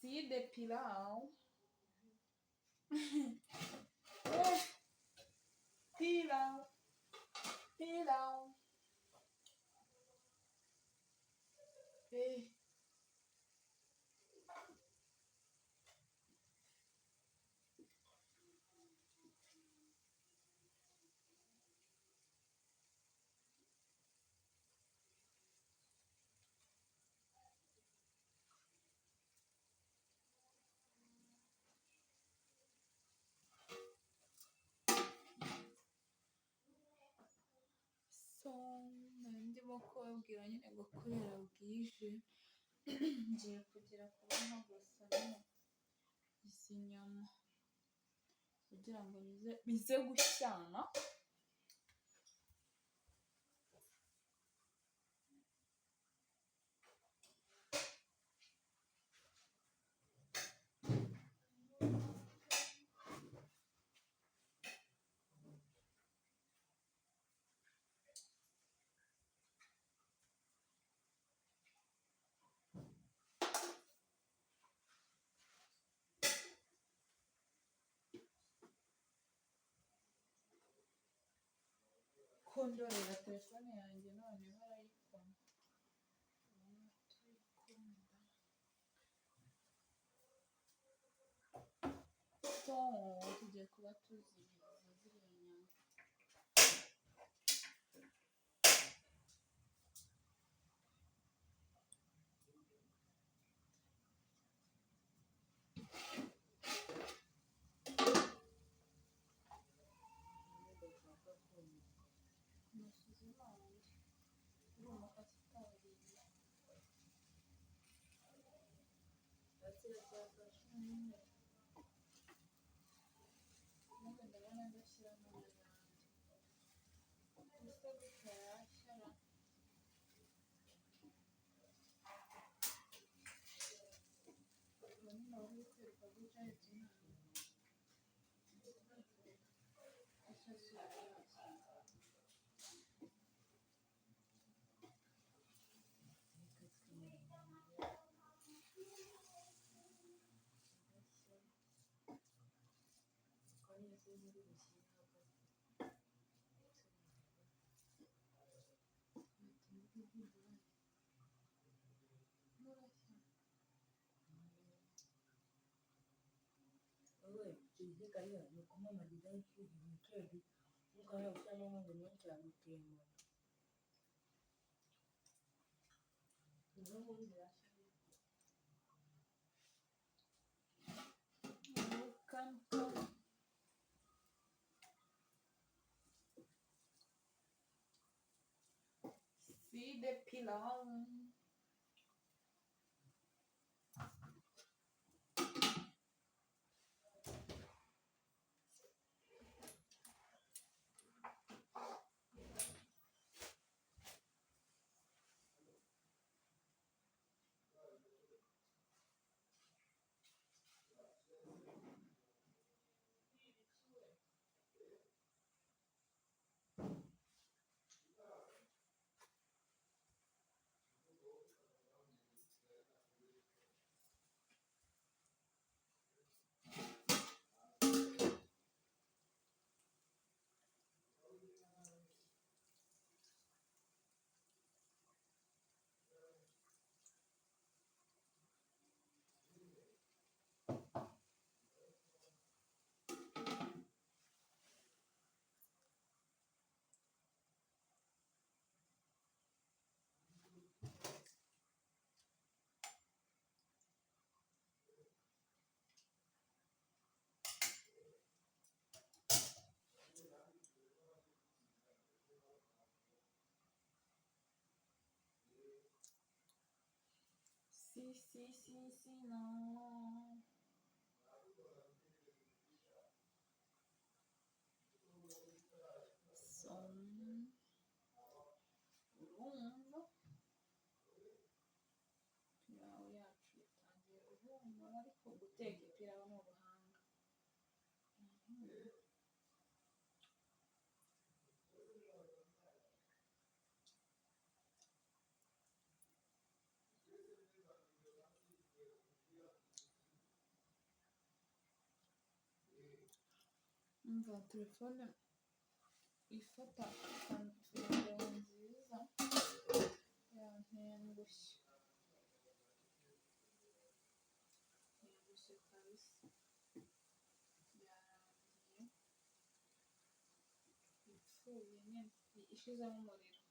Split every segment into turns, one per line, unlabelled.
See the pilau. Pilau. Pilau. So ndimo kubabwira nyine ngo kubera bwije ngiye kugera kubona gusa izi nyama kugira ngo bize gushyana. Kondorera telefone yanjye noneho arayikunda. So tugiye kuba tuzihiza ziriya nyama. See the pilau. See, no. So, urumva pilawu yacu itangiye guhumura, ariko guteka pilawu ni ubuhanga. umva telefone ifata videwo nziza yantengushye kabisa, yarangiye ipfuye nyine ishizemo umuriro.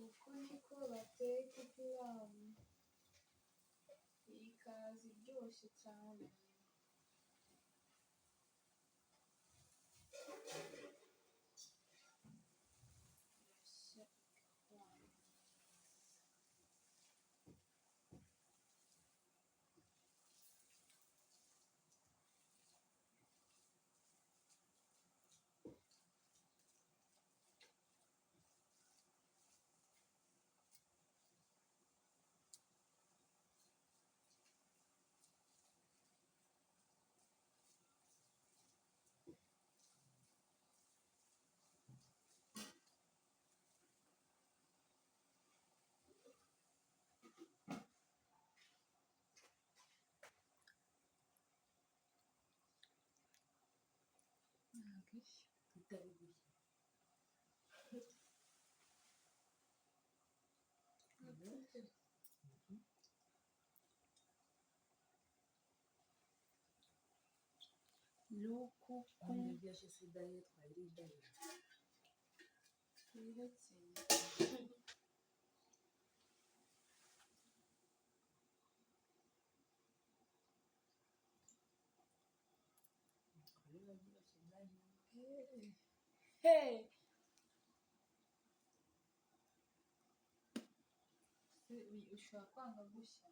Uko niko bateka ipilawu, ikaza iryoshye cyane. Irashya igahwana. Ntabwo ishya.
itari gushya.
Luku
Kandi byose sidaye twayiridaye.
twihekeye.
Kureba byose ndahiye.
Hey! Ushobora kwanga gushya.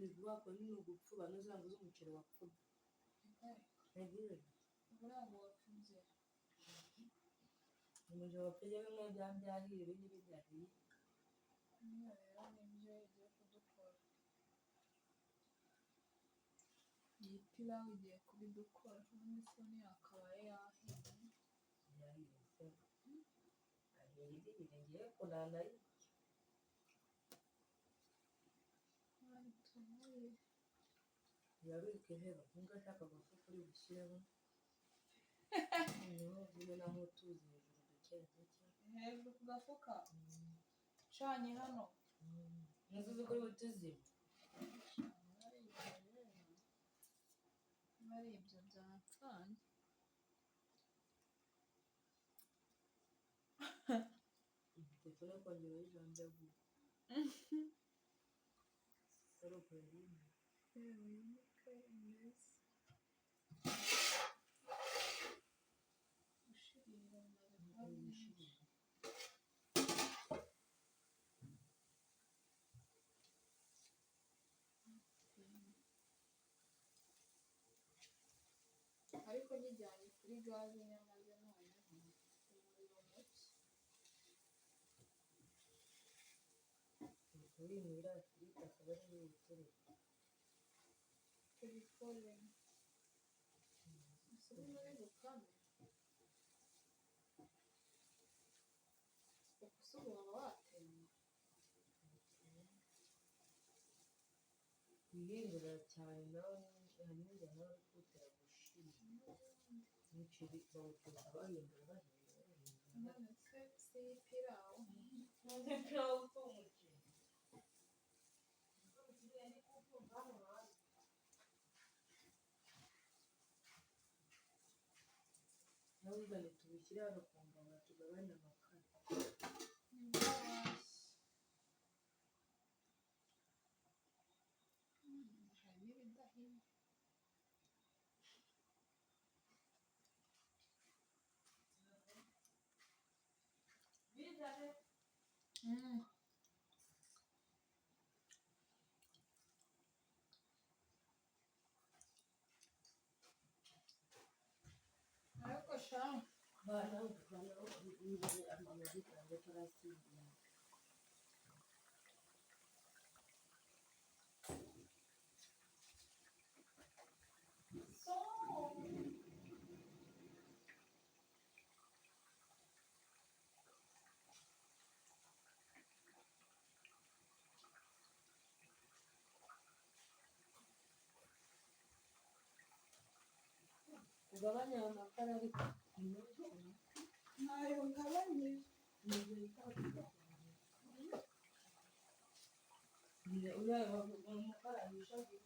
Bivuga ko ni ugupfuba n'uzango z'umuceri wapfuba. Nagiye.
Uburango wapfubye.
Umuceri wapfuye bimwe byahiye ibindi bidyahiye.
Niyo rero nibyo igiye kudukora. Iyi pilawu igiye kubidukora. Ubundi isoni yakabaye yahiye.
Yahiye se. Ahiye ngiye kunana ye. Yabika intebe nubwo ashaka gusa kuri bushyireho. Niho vuba naho tuzi hejuru duke duke.
Hejuru ku gafuka. Canye hano.
Ntuzi kuri butuzime.
Ari ibyo byapfanye.
Telefone kongera ijambo yavuye. Saro kurimo.
Wimuke imeze. Ushirira
Ushirira.
ariko nkijyanye kuri gaze nyamaze noneho umuriro muke.
Uri mu irasi akaba ari ubutereka.
Tubikore. Ese muri bukame. Ese ubu waba watemye.
Wihindura cyane nawe hari n'igihe nawe uri kuwutera gushira. Umuceri bawuteka bahindura bahindura.
None se si pilawu.
None pilawu si umuceri. nawe uzane tubishyire hano ku ngoma tugabanye amakara.
Nibyo washye. Harimo ibidahiye.
Bizane.
Ariko sha
bana ukuvanaho ibibazo amavuta ngo turasiga. ugabanya amakara ariko
ntayo ngabanyije.
uriya amakara yishaje.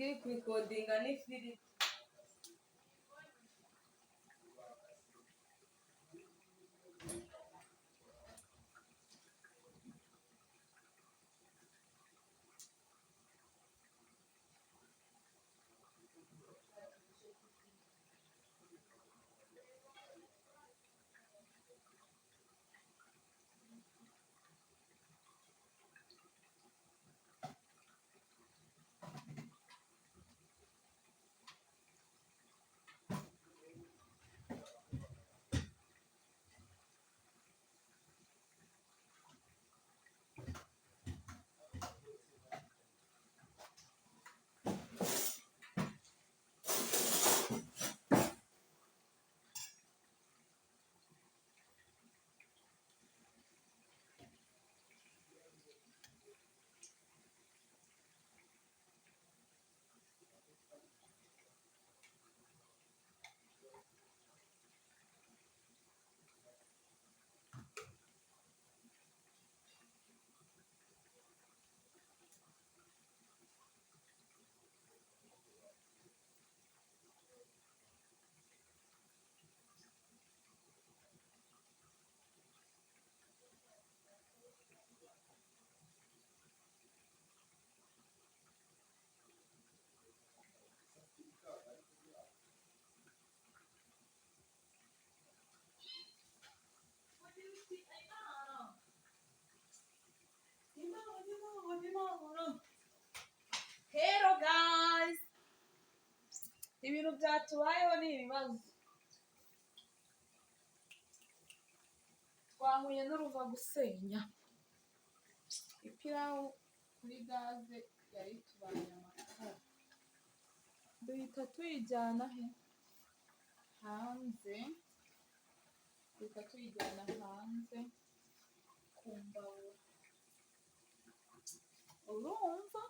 iri kurikodinga n'ifiriti. Hello guys, ibintu byatubayeho ni ibibazo. Twahuye n'uruva gusenya. Ipilawu kuri gaze yari tubaye amakara. Duhita tuyijyana he? Hanze. Duhita tuyijyana hanze ku mbabura. Urumva?